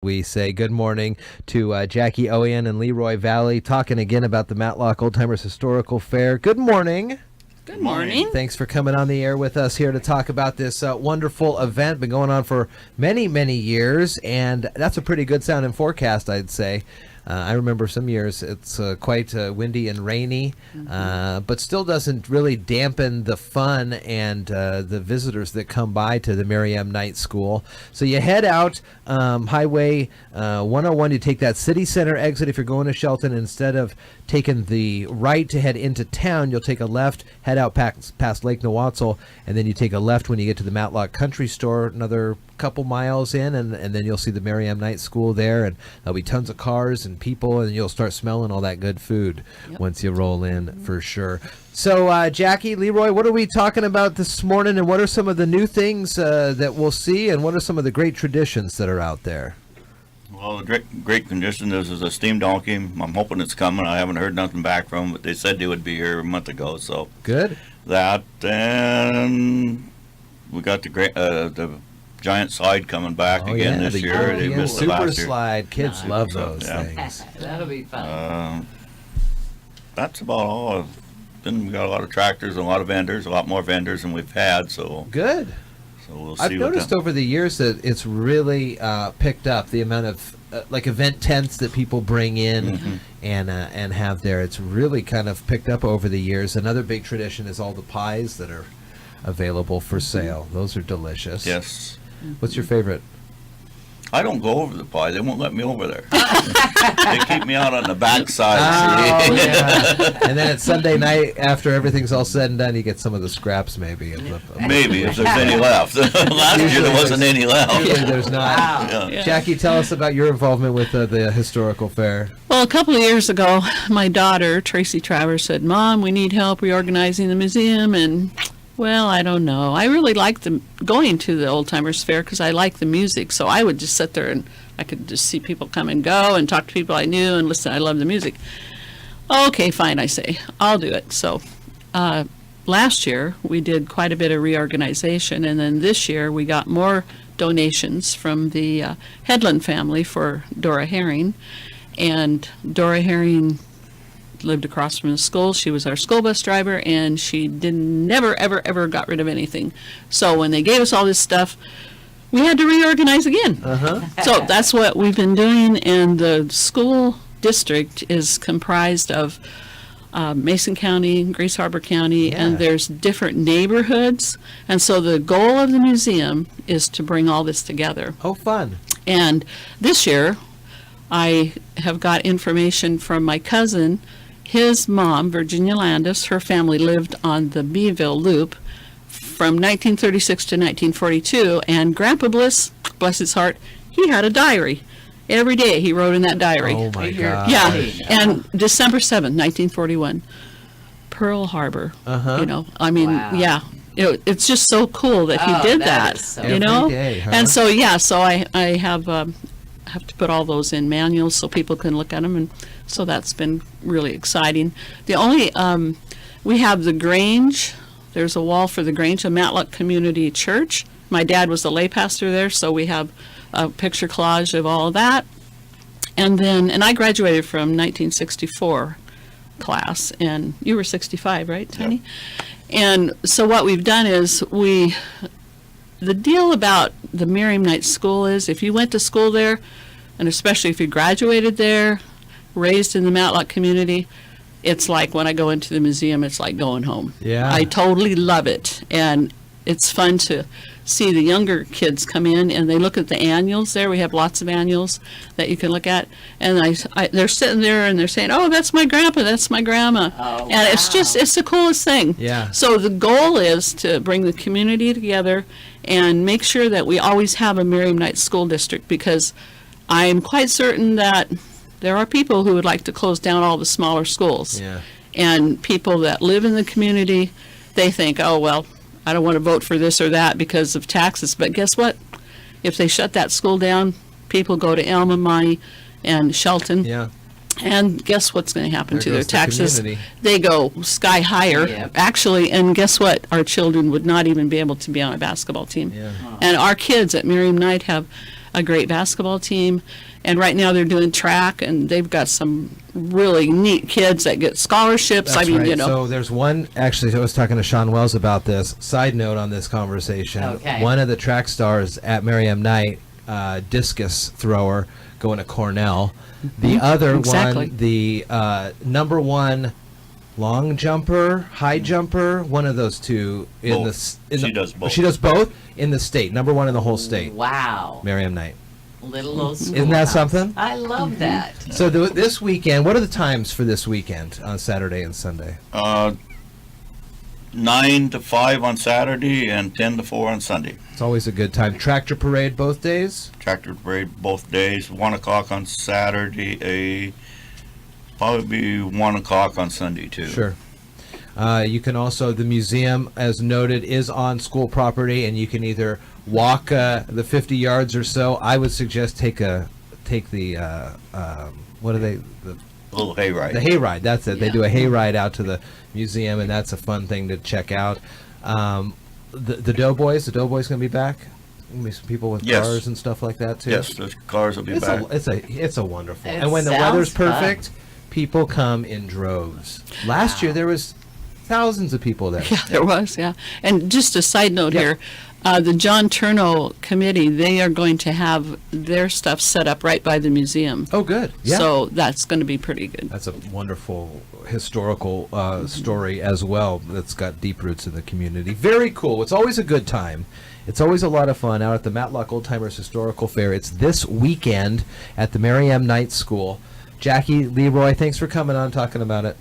We say good morning to Jackie Oien and Leroy Valley, talking again about the Matlock Old Timers Historical Fair. Good morning. Good morning. Thanks for coming on the air with us here to talk about this wonderful event. Been going on for many, many years, and that's a pretty good sounding forecast, I'd say. I remember some years it's quite windy and rainy, but still doesn't really dampen the fun and the visitors that come by to the Miriam Night School. So you head out Highway 101, you take that city center exit if you're going to Shelton. Instead of taking the right to head into town, you'll take a left, head out past Lake Nowatzel, and then you take a left when you get to the Matlock Country Store, another couple miles in, and then you'll see the Miriam Night School there, and there'll be tons of cars and people, and you'll start smelling all that good food once you roll in, for sure. So Jackie, Leroy, what are we talking about this morning, and what are some of the new things that we'll see, and what are some of the great traditions that are out there? Well, the great condition is a steam donkey. I'm hoping it's coming. I haven't heard nothing back from them, but they said they would be here a month ago. So good. That, and we got the giant slide coming back again this year. They missed it super last year. Slide. Kids love those things. That'll be fun. That's about all. Then we got a lot of tractors and a lot of vendors, a lot more vendors than we've had. So good. So we'll see. I've noticed over the years that it's really picked up, the amount of like event tents that people bring in and have there. It's really kind of picked up over the years. Another big tradition is all the pies that are available for sale. Those are delicious. Yes. What's your favorite? I don't go over the pie. They won't let me over there. They keep me out on the backside. Oh, yeah. And then it's Sunday night after everything's all said and done, you get some of the scraps maybe. Maybe, if there's any left. Last year there wasn't any left. Usually there's not. Wow. Yeah. Jackie, tell us about your involvement with the historical fair. Well, a couple of years ago, my daughter, Tracy Travers, said, "Mom, we need help reorganizing the museum." And, well, I don't know. I really liked going to the Old Timers Fair because I like the music. So I would just sit there and I could just see people come and go and talk to people I knew and listen. I love the music. Okay, fine, I say. I'll do it. So last year we did quite a bit of reorganization, and then this year we got more donations from the Headland family for Dora Herring. And Dora Herring lived across from the school. She was our school bus driver, and she never, ever, ever got rid of anything. So when they gave us all this stuff, we had to reorganize again. So that's what we've been doing, and the school district is comprised of Mason County, Grace Harbor County, and there's different neighborhoods. And so the goal of the museum is to bring all this together. Oh, fun. And this year, I have got information from my cousin. His mom, Virginia Landis, her family lived on the Beeville Loop from 1936 to 1942, and Grandpa Bliss, bless his heart, he had a diary. Every day he wrote in that diary. Oh, my God. Yeah, and December 7th, 1941, Pearl Harbor. You know, I mean, Wow. It's just so cool that he did that, is so you know? Every day, huh? And so, so I have to put all those in manuals so people can look at them, and so that's been really exciting. The only we have the Grange. There's a wall for the Grange, a Matlock Community Church. My dad was the lay pastor there, so we have a picture collage of all of that. And I graduated from 1964 class, and you were 65, right, Tony? Yep. And so what we've done is the deal about the Miriam Night School is if you went to school there, and especially if you graduated there, raised in the Matlock community, it's like when I go into the museum, it's like going home. Yeah. I totally love it. And it's fun to see the younger kids come in and they look at the annuals there. We have lots of annuals that you can look at. And they're sitting there and they're saying, "Oh, that's my grandpa, that's my grandma." Oh, and it's the coolest thing. Yeah. So the goal is to bring the community together and make sure that we always have a Miriam Night School District, because I'm quite certain that there are people who would like to close down all the smaller schools. Yeah. And people that live in the community, they think, "Oh, well, I don't want to vote for this or that because of taxes." But guess what? If they shut that school down, people go to Elm and Monty and Shelton. Yeah. And guess what's going to happen There to their goes the taxes? community. They go sky higher, Yep. actually. And guess what? Our children would not even be able to be on a basketball team. Yeah. And our kids at Miriam Night have a great basketball team, and right now they're doing track, and they've got some really neat kids that get scholarships. That's I mean, right. you know. So there's one, actually, I was talking to Sean Wells about this. Side note on this conversation. Okay. One of the track stars at Merriam Knight, discus thrower, going to Cornell. The other Exactly. one, the number one long jumper, high jumper, one of those two. She does both. She does both in the state. Number one in the whole state. Wow. Merriam Knight. Little old school. Isn't that something? I love that. So this weekend, what are the times for this weekend on Saturday and Sunday? 9 to 5 on Saturday and 10 to 4 on Sunday. It's always a good time. Tractor parade both days? Tractor parade both days. 1 o'clock on Saturday. Probably be 1 o'clock on Sunday too. Sure. You can also, the museum, as noted, is on school property, and you can either walk the 50 yards or so. I would suggest take the what are they? The Little hayride. The hayride. That's it. They Yeah. do a hayride out to the museum, and that's a fun thing to check out. The Doughboys. The Doughboys going to be back. Going to be some people with Yes. cars and stuff like that too. Yes, the cars will be It's back. it's a wonderful. It And when the sounds weather's fun. perfect, people come in droves. Last year there was thousands of people there. Yeah, there was, yeah. And just a side note Yeah. here, the John Turno Committee, they are going to have their stuff set up right by the museum. Oh, good. Yeah. So that's going to be pretty good. That's a wonderful historical story as well that's got deep roots in the community. Very cool. It's always a good time. It's always a lot of fun out at the Matlock Old Timers Historical Fair. It's this weekend at the Merriam Knight School. Jackie, Leroy, thanks for coming on talking about it.